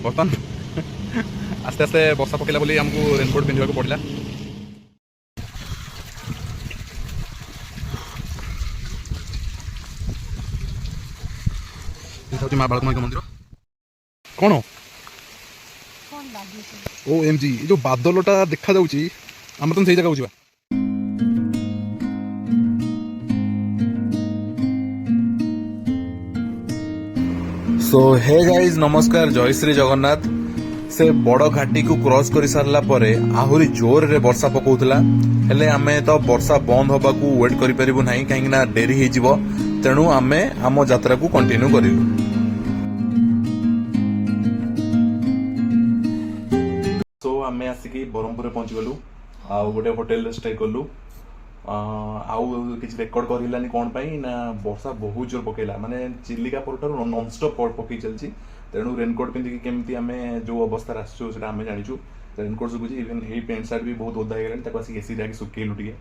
बर्तमान आस्ते आस्ते वर्षा पकेला बोली आमको रेनकोट पिंधा पड़ा। माँ बालकुमारी मंदिर कौन ओ एम जी जो बादलटा देखा जाऊँगी आम तुम से जगह जावा। सो हे गाइज नमस्कार जय श्री जगन्नाथ। से बड़ घाटी को क्रॉस कर सारा पर आहरी जोर रे वर्षा पकाउला हेले आमे तो वर्षा बंद होबा को वेट करि परिबु नाही काहे ना डेरी हे जिवो तेणु आमे आम यात्रा को कंटिन्यू करिलु। सो आमे आसिकी बरहमपुर पहुंच गलु आ गोटे होटल स्टे कलु आउ किसी रेकर्ड करलानी कौन पाई ना वर्षा बहुत जोर पकेला माने चिलिका परठार नॉन स्टॉप पकई चलची तेणु रेनकोट पिंधिकी केमती आमे जो अवस्था आसचु सेटा आमे जानिचु रेनकोट सुकुची इवन हे पेंट सार्ट भी बहुत ओदा हेगलानी ताको आसी एसी जाके सुकेलु टिके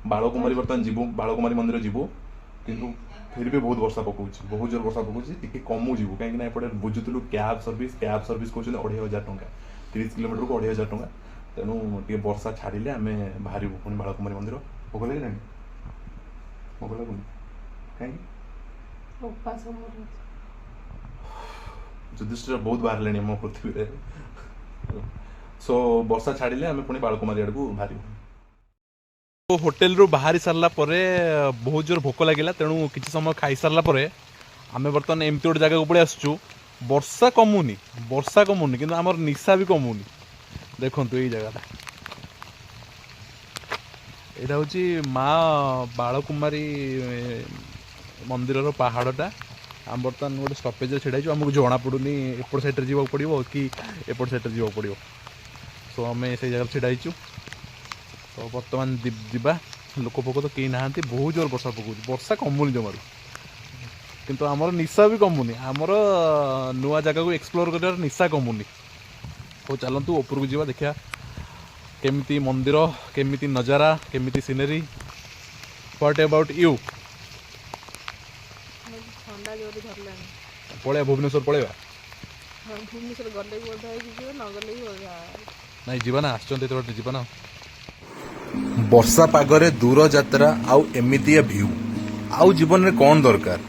बालकुमारी बर्तमान जीवु बालकुमारी मंदिर जीवु किंतु फिर भी बहुत वर्षा पकाउची बहुत जोर वर्षा पकाउची टिके कमु जीवु काहे ना एपटे बुझुतलु कैब सर्विस कहउछन 2500 टंका 30 किलोमीटर को 2500 टंका तेणु टिके वर्षा छाड़िले आमे बाहरिबु पुनी बालकुमारी मंदिर भोक लगे भोक लगुनि कहीं युधिष्ठिर बहुत बाहर मो पृथ्वी सो वर्षा छाड़िले आम पुणी बालकुमारी आड़ को बाहर तो होटेल रू बाहरी सारा बहुत जोर भोक लगे तेणु किसी समय खाई सारा आम बर्तमान एमती गोटे जगह को पड़े आसचु वर्षा कमुनी कि आमर निशा भी कमुनी देखु यही जगह यहाँ हूँ माँ बालकुमारी मंदिर पहाड़टा आम बर्तमान गोटे स्टपेज छेड़ा आमको जना पड़ूनी एपट साइड जावाक पड़ो कि एपट साइड जावाक पड़ो सो आम से जगह छेड़ाइचु तो बर्तमान जावा लोक फोक तो कहीं ना बहुत जोर वर्षा पकाउछ वर्षा कमुनी जमार किंतु आमर निशा भी कमुनी आमर नुआ जगह को एक्सप्लोर कर निशा कमुनी तो चलतु ऊपर को जावा देखा केमिति मंदिर केमिति नजारा केमिति सीनरी व्हाट अबाउट यू पड़े भुवनेश्वर पड़ेगा नहीं जीवाना आसचंते तो जीवाना वर्षा पागरे दूर यात्रा आउ एमितिया व्यू आउ जीवन में कौन दरकार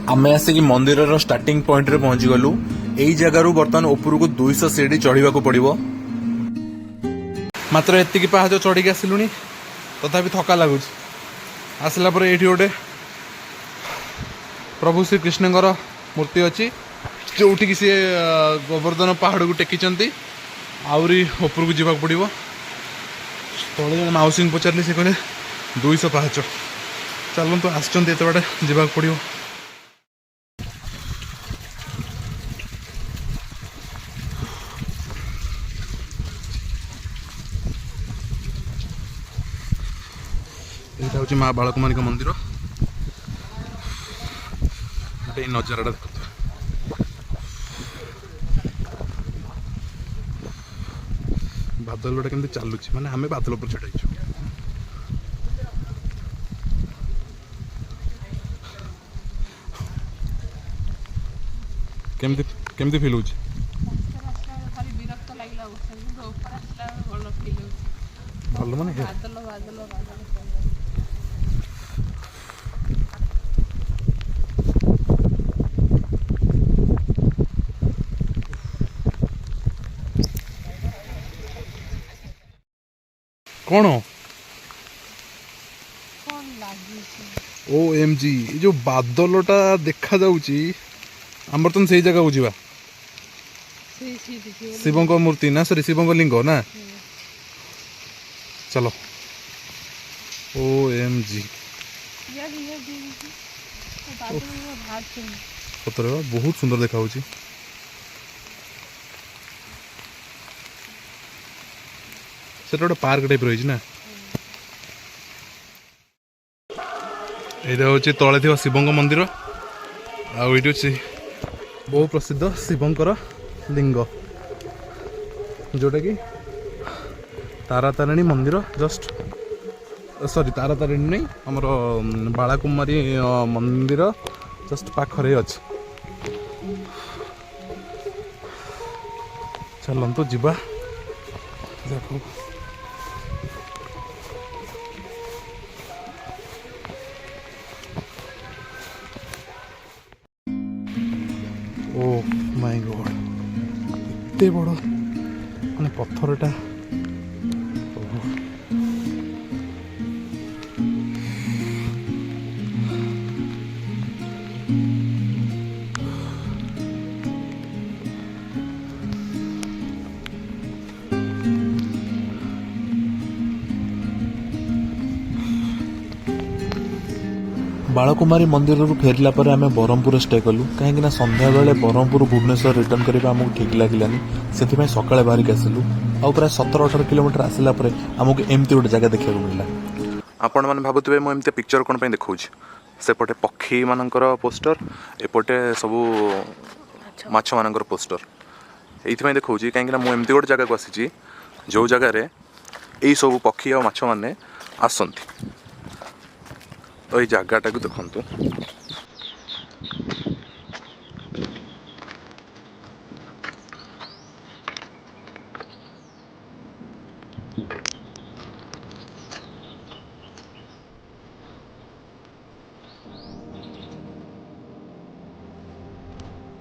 आमे आसिक मंदिर स्टार्टिंग पॉइंट रे पहुंची गलु एई जगह बर्तमान ऊपर को 200 सीढ़ी चढ़ा पड़ो मात्र एतिकी पाहाच चढ़ी आसिलुनी तथापि थका लगुच आसला पर ये गोटे प्रभु श्री कृष्णकर मूर्ति अच्छी जोटि सी गोवर्धन पहाड़ को टेकी आहरी ऊपर को जावाक पड़ो तले जन मौसी पचारे से कहले 200 पाहाच चलतु आसते बाटे जावाक पड़ो यहाँ हूँ माँ बालकुमारी मंदिर गोटे नजारा देख बादल केमती चलुच माने आमे बादल पर चढ़ाई केमती फील होची भल माने कौन ओ एम जी जो बादलटा देखा जाऊँगी आम तुम से जगह को जावा शिव मूर्ति ना सॉरी शिव लिंग ना चलो ओ एम जी सतरे बहुत सुंदर देखा गोटे पार्क टाइप रही ना यहाँ हूँ तले थी शिव मंदिर आठ बहुत प्रसिद्ध शिवंकर लिंग जोटा कि तारातारिणी मंदिर जस्ट सॉरी तारातारिणी नहीं आमर बालाकुमारी मंदिर जस्ट पाखरे अच्छे चलतु जीवा देखो ओ माय गॉड एते बड़ माने पत्थरटा बालकुमारी मंदिर फेरला पर आम ब्रह्मपुर स्टे कलु कहीं संध्या बेले ब्रह्मपुर भुवनेश्वर रिटर्न करने आमको ठीक लगे से सकाଳେ बाहरिक आसिलु आ प्राय 17-18 किलोमीटर आसला आमको एमती गोटे जगह देखा मिलला। आपण मैंने भावुवे मुझे पिक्चर कौन देखा सेपटे पक्षी मानकर पोस्टर एपटे सबू माछ मानकर पोस्टर ये देखा कहीं मुझे गोटे जगह को आसी जो जगार यही सब पक्षी और माछ मैंने आसती तो ये जगटा को देखु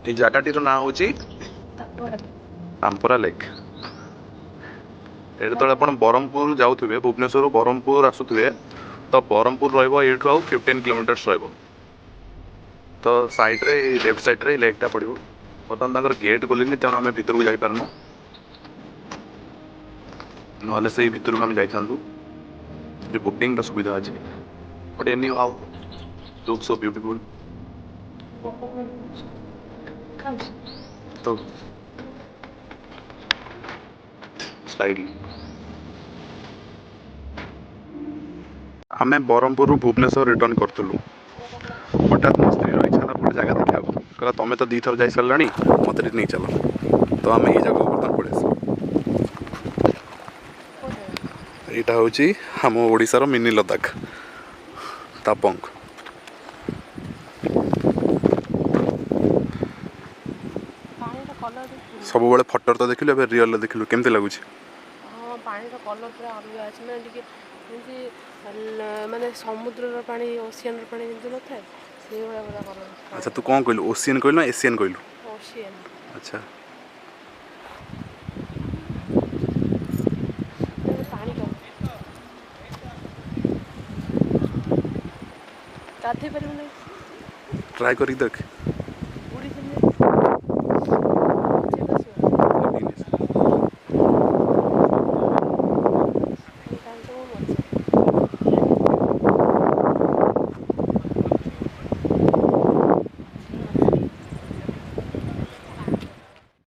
ये जगह ना हूँ तांपरा लेक ये तो आप ब्रह्मपुर जाऊे भुवनेश्वर ब्रह्मपुर आसुवे तो ब्रह्मपुर रु आउ 15 किलोमीटर्स तो साइड रे लेफ्ट साइड रे लेकटा पड़ो बर्तमान गेट खोलनी तेणु आम भर को जापारनु ना से भर को आम जा बोटिंग सुविधा अच्छे but any how looks so beautiful तो स्लाइडिंग आम ब्रह्मपुर भुवनेश्वर रिटर्न करूँ हठात मो स्त्री इच्छा था गोटे जगह देखा कहला तुम तो 2 थर जा सारा मत नहीं चल तो आम ये जगह बर्तमान पड़े यहाँ हूँ आम ओडिशार मिनी लद्दाख तापंग सब बड़े फटर तो देखिलु ए रियल देखिलु केमती लगुच पानी कलर पूरा अलग अच्छे माने समुद्र पानी ओशियन पानी जमी न था से पूरा कलर। अच्छा तू कौन कहलु ओशियन कहलु ना एशियन कहलु? ओशियन। अच्छा पानी कम गाधे पार ट्राई कर देख